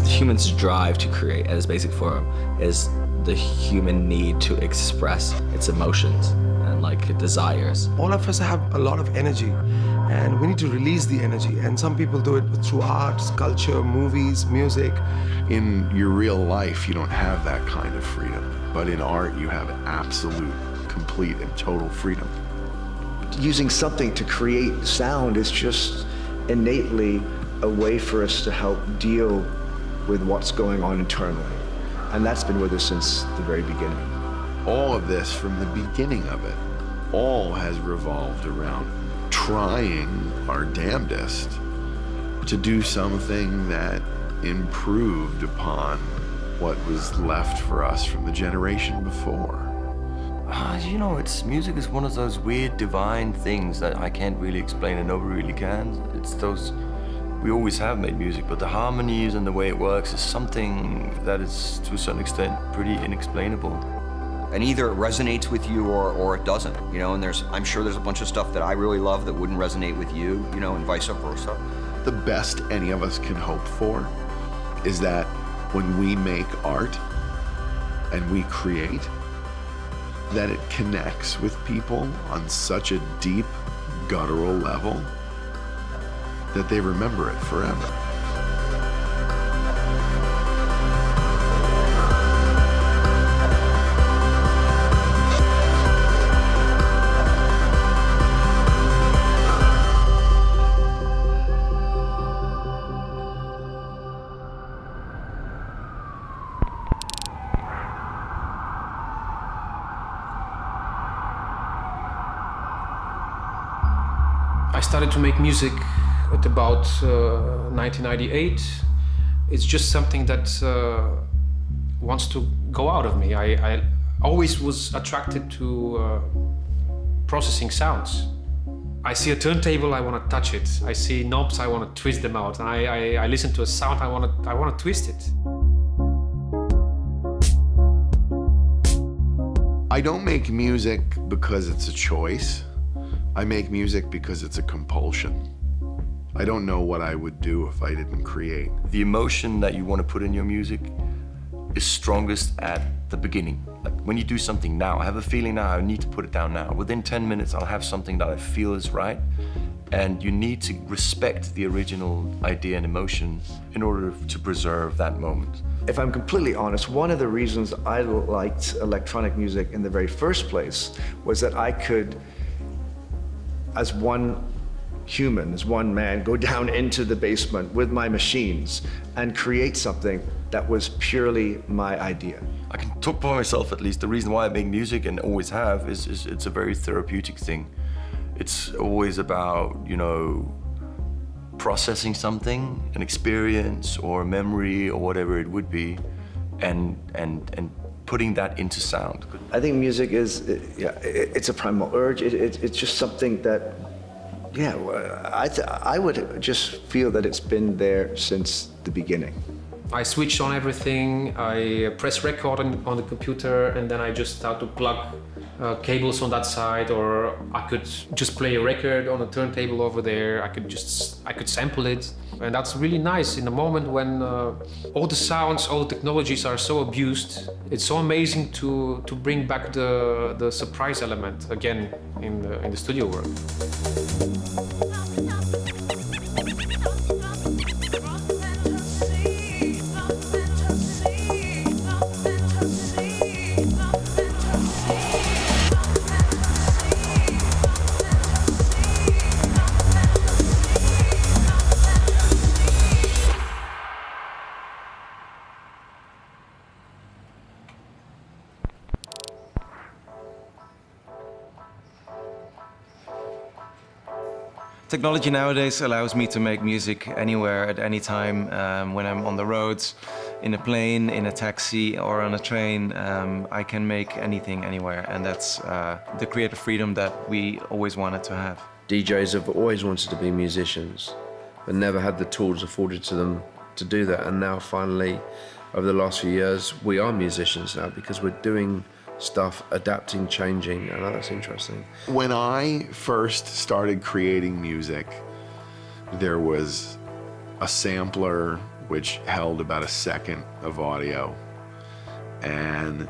Humans' drive to create at its basic form is the human need to express its emotions and desires. All of us have a lot of energy and we need to release the energy, and some people do it through art, culture, movies, music. In your real life, you don't have that kind of freedom, but in art you have absolute, complete and total freedom. Using something to create sound is just innately a way for us to help deal with what's going on internally. And that's been with us since the very beginning. All of this, from the beginning of it, all has revolved around trying our damnedest to do something that improved upon what was left for us from the generation before. You know, music is one of those weird divine things that I can't really explain and nobody really can. It's those, we always have made music, but the harmonies and the way it works is something that is, to a certain extent, pretty inexplainable. And either it resonates with you or it doesn't, you know, and I'm sure there's a bunch of stuff that I really love that wouldn't resonate with you, you know, and vice versa. The best any of us can hope for is that when we make art and we create, that it connects with people on such a deep, guttural level that they remember it forever. I started to make music at about 1998. It's just something that wants to go out of me. I always was attracted to processing sounds. I see a turntable, I want to touch it. I see knobs, I want to twist them out. I listen to a sound, I want to twist it. I don't make music because it's a choice. I make music because it's a compulsion. I don't know what I would do if I didn't create. The emotion that you want to put in your music is strongest at the beginning. Like when you do something now, I have a feeling now, I need to put it down now. Within 10 minutes, I'll have something that I feel is right. And you need to respect the original idea and emotion in order to preserve that moment. If I'm completely honest, one of the reasons I liked electronic music in the very first place was that I could, as one human, as one man, go down into the basement with my machines and create something that was purely my idea. I can talk for myself at least. The reason why I make music and always have is it's a very therapeutic thing. It's always about, you know, processing something, an experience or a memory or whatever it would be, and putting that into sound. I think music is, it's a primal urge. It's just something that, I would just feel that it's been there since the beginning. I switched on everything, I press record on the computer, and then I just start to plug cables on that side, or I could just play a record on a turntable over there. I could sample it. And that's really nice in a moment when all the sounds, all the technologies are so abused. It's so amazing to bring back the surprise element again in the studio work. Technology nowadays allows me to make music anywhere at any time. When I'm on the roads, in a plane, in a taxi or on a train, I can make anything anywhere, and that's the creative freedom that we always wanted to have. DJs have always wanted to be musicians, but never had the tools afforded to them to do that. And now finally, over the last few years, we are musicians now because we're doing stuff, adapting, changing, and that's interesting. When I first started creating music, there was a sampler which held about a second of audio, and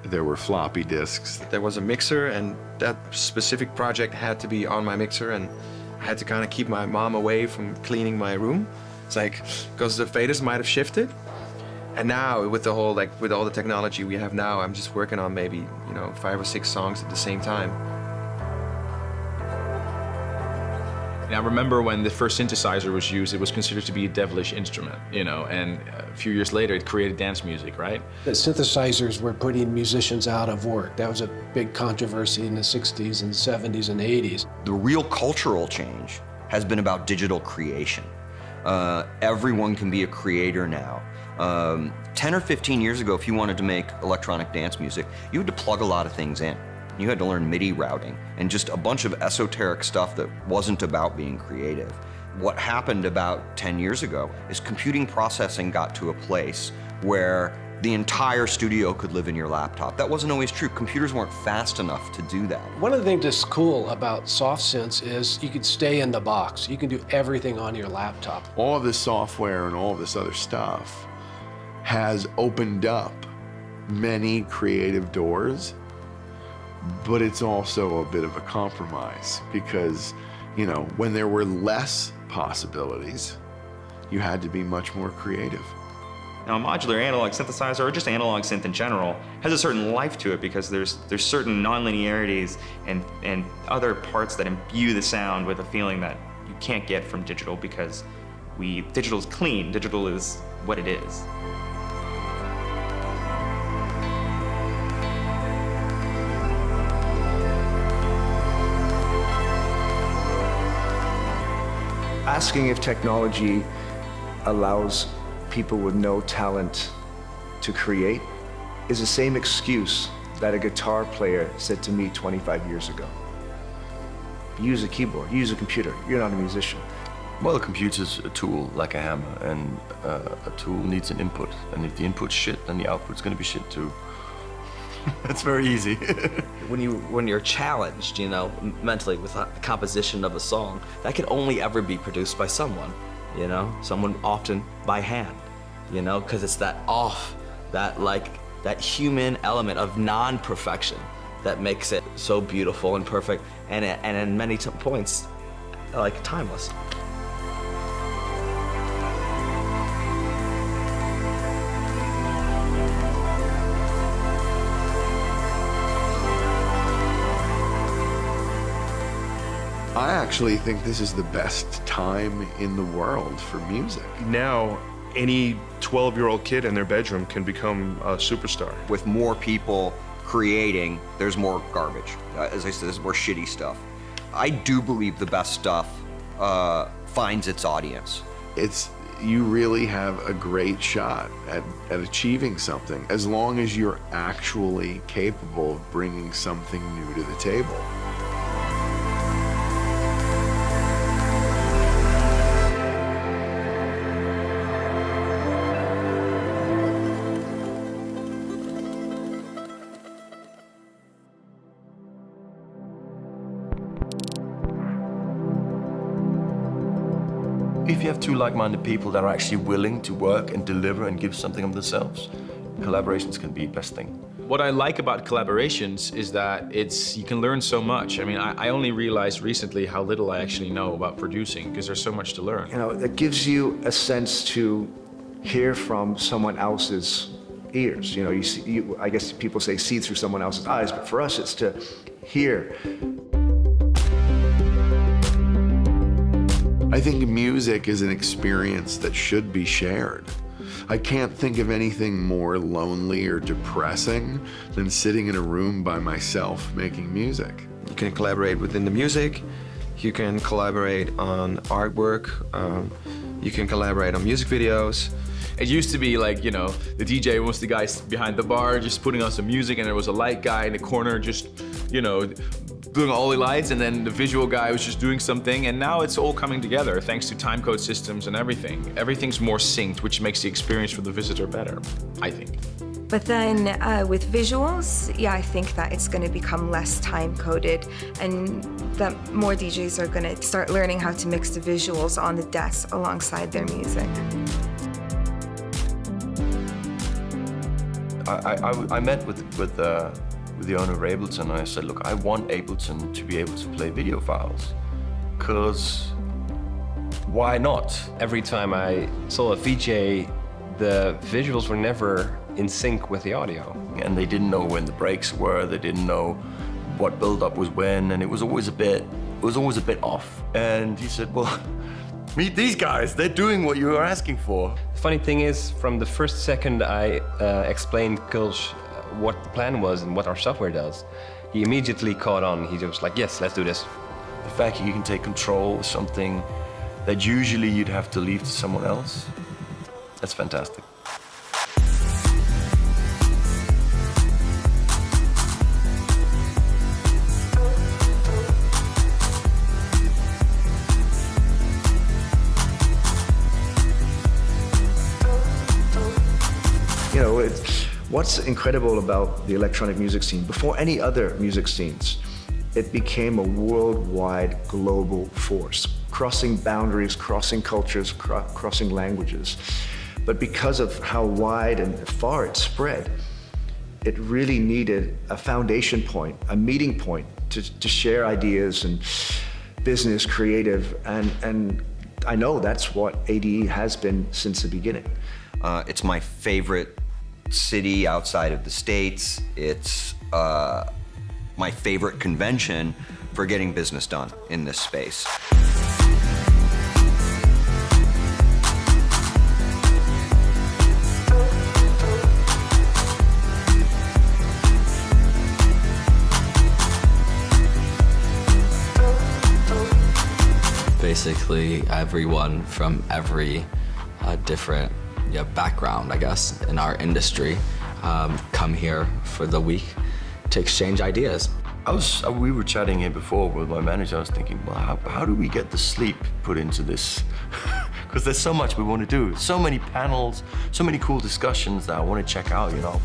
there were floppy disks. There was a mixer, and that specific project had to be on my mixer, and I had to kind of keep my mom away from cleaning my room. It's like, because the faders might have shifted. And now with the whole, like, with all the technology we have now, I'm just working on maybe, 5 or 6 songs at the same time. And I remember when the first synthesizer was used, it was considered to be a devilish instrument, and a few years later it created dance music, right? The synthesizers were putting musicians out of work. That was a big controversy in the 60s and 70s and 80s. The real cultural change has been about digital creation. Everyone can be a creator now. 10 or 15 years ago, if you wanted to make electronic dance music, you had to plug a lot of things in. You had to learn MIDI routing and just a bunch of esoteric stuff that wasn't about being creative. What happened about 10 years ago is computing processing got to a place where the entire studio could live in your laptop. That wasn't always true. Computers weren't fast enough to do that. One of the things that's cool about soft synths is you can stay in the box. You can do everything on your laptop. All of this software and all of this other stuff has opened up many creative doors, but it's also a bit of a compromise because, when there were less possibilities, you had to be much more creative. Now, a modular analog synthesizer, or just analog synth in general, has a certain life to it because there's certain non-linearities and other parts that imbue the sound with a feeling that you can't get from digital because digital is clean, digital is what it is. Asking if technology allows people with no talent to create is the same excuse that a guitar player said to me 25 years ago. Use a keyboard, use a computer, you're not a musician. Well, a computer's a tool, like a hammer, and a tool needs an input. And if the input's shit, then the output's gonna be shit too. That's very easy. When you're challenged, mentally with the composition of a song, that can only ever be produced by someone, someone often by hand, because it's that off, that human element of non-perfection that makes it so beautiful and perfect, and in many points, timeless. I actually think this is the best time in the world for music. Now, any 12-year-old kid in their bedroom can become a superstar. With more people creating, there's more garbage. As I said, there's more shitty stuff. I do believe the best stuff finds its audience. You really have a great shot at achieving something as long as you're actually capable of bringing something new to the table. If you have two like-minded people that are actually willing to work and deliver and give something of themselves, collaborations can be the best thing. What I like about collaborations is that you can learn so much. I mean, I only realized recently how little I actually know about producing because there's so much to learn. It gives you a sense to hear from someone else's ears. I guess people say see through someone else's eyes, but for us it's to hear. I think music is an experience that should be shared. I can't think of anything more lonely or depressing than sitting in a room by myself making music. You can collaborate within the music, you can collaborate on artwork, you can collaborate on music videos. It used to be like, the DJ was the guy behind the bar just putting on some music, and there was a light guy in the corner just, doing all the lights, and then the visual guy was just doing something, and now it's all coming together thanks to timecode systems and everything. Everything's more synced, which makes the experience for the visitor better, I think. But then with visuals, yeah, I think that it's going to become less time-coded, and that more DJs are going to start learning how to mix the visuals on the desk alongside their music. I met with the owner of Ableton, and I said, look, I want Ableton to be able to play video files, because why not? Every time I saw a VJ, the visuals were never in sync with the audio. And they didn't know when the breaks were, they didn't know what build-up was when, and it was always a bit off. And he said, well, meet these guys, they're doing what you were asking for. The funny thing is, from the first second I explained Kulj what the plan was and what our software does, he immediately caught on. He was like, yes, let's do this. The fact that you can take control of something that usually you'd have to leave to someone else, that's fantastic. You know, what's incredible about the electronic music scene, before any other music scenes, it became a worldwide global force, crossing boundaries, crossing cultures, crossing languages. But because of how wide and far it spread, it really needed a foundation point, a meeting point to share ideas and business, creative, and I know that's what ADE has been since the beginning. It's my favorite city outside of the States. It's my favorite convention for getting business done in this space. Basically, everyone from every different background, I guess, in our industry come here for the week to exchange ideas. We were chatting here before with my manager. I was thinking, well, how do we get the sleep put into this? Because there's so much we want to do. So many panels, so many cool discussions that I want to check out, you know.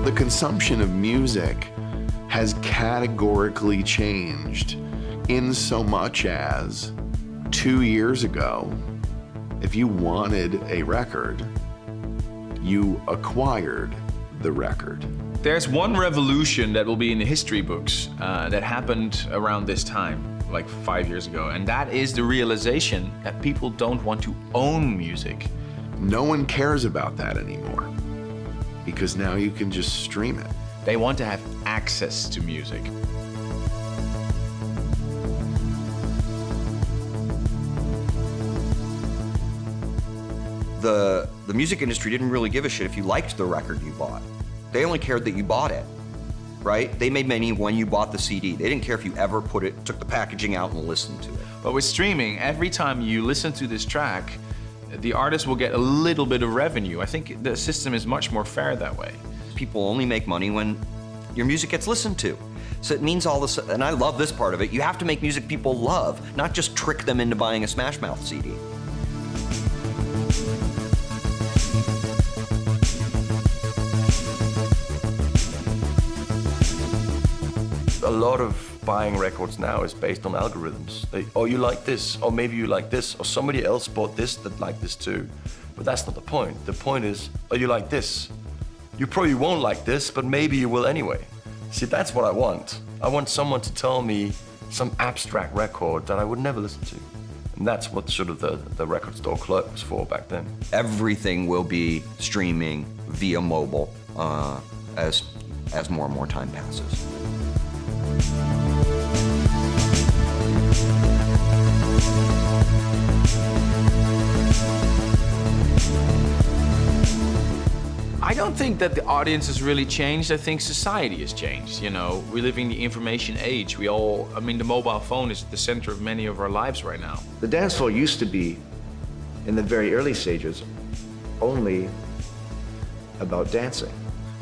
The consumption of music has categorically changed in so much as 2 years ago, if you wanted a record, you acquired the record. There's one revolution that will be in the history books that happened around this time, like 5 years ago, and that is the realization that people don't want to own music. No one cares about that anymore, because now you can just stream it. They want to have access to music. The music industry didn't really give a shit if you liked the record you bought. They only cared that you bought it, right? They made money when you bought the CD. They didn't care if you ever took the packaging out and listened to it. But with streaming, every time you listen to this track, the artist will get a little bit of revenue. I think the system is much more fair that way. People only make money when your music gets listened to. So it means all this, and I love this part of it, you have to make music people love, not just trick them into buying a Smash Mouth CD. A lot of buying records now is based on algorithms. Oh, you like this, or maybe you like this, or somebody else bought this that liked this too. But that's not the point. The point is, oh, you like this. You probably won't like this, but maybe you will anyway. See, that's what I want. I want someone to tell me some abstract record that I would never listen to. And that's what sort of the record store clerk was for back then. Everything will be streaming via mobile as more and more time passes. I don't think that the audience has really changed. I think society has changed. You know, we live in the information age. The mobile phone is at the center of many of our lives right now. The dance floor used to be, in the very early stages, only about dancing.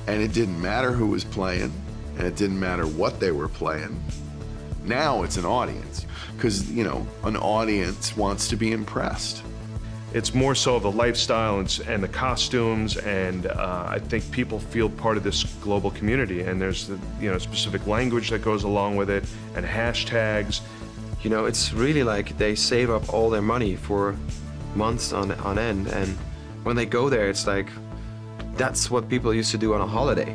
And it didn't matter who was playing, and it didn't matter what they were playing. Now it's an audience, because, an audience wants to be impressed. It's more so the lifestyle and the costumes, and I think people feel part of this global community, and there's the specific language that goes along with it, and hashtags. It's really like they save up all their money for months on end, and when they go there, it's like that's what people used to do on a holiday.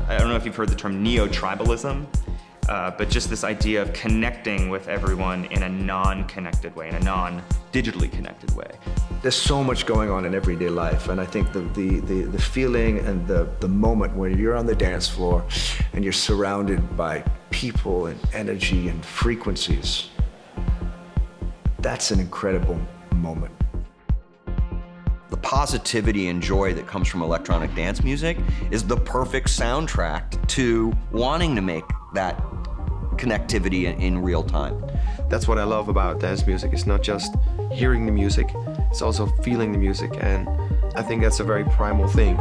I don't know if you've heard the term neo-tribalism, but just this idea of connecting with everyone in a non-connected way, in a non-digitally connected way. There's so much going on in everyday life, and I think the feeling and the moment when you're on the dance floor and you're surrounded by people and energy and frequencies, that's an incredible moment. The positivity and joy that comes from electronic dance music is the perfect soundtrack to wanting to make that connectivity in real time. That's what I love about dance music. It's not just hearing the music, it's also feeling the music, and I think that's a very primal thing.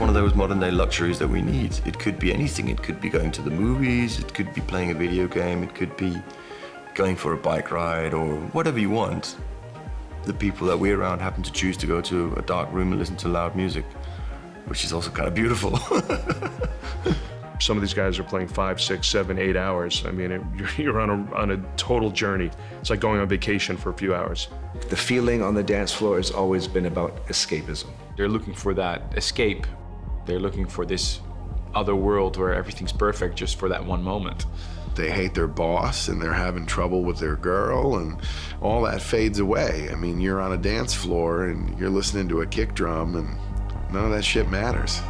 One of those modern day luxuries that we need. It could be anything. It could be going to the movies, it could be playing a video game, it could be going for a bike ride, or whatever you want. The people that we're around happen to choose to go to a dark room and listen to loud music, which is also kind of beautiful. Some of these guys are playing 5, 6, 7, 8 hours. I mean, you're on a total journey. It's like going on vacation for a few hours. The feeling on the dance floor has always been about escapism. They're looking for that escape. They're looking for this other world where everything's perfect just for that one moment. They hate their boss and they're having trouble with their girl, and all that fades away. I mean, you're on a dance floor and you're listening to a kick drum and none of that shit matters.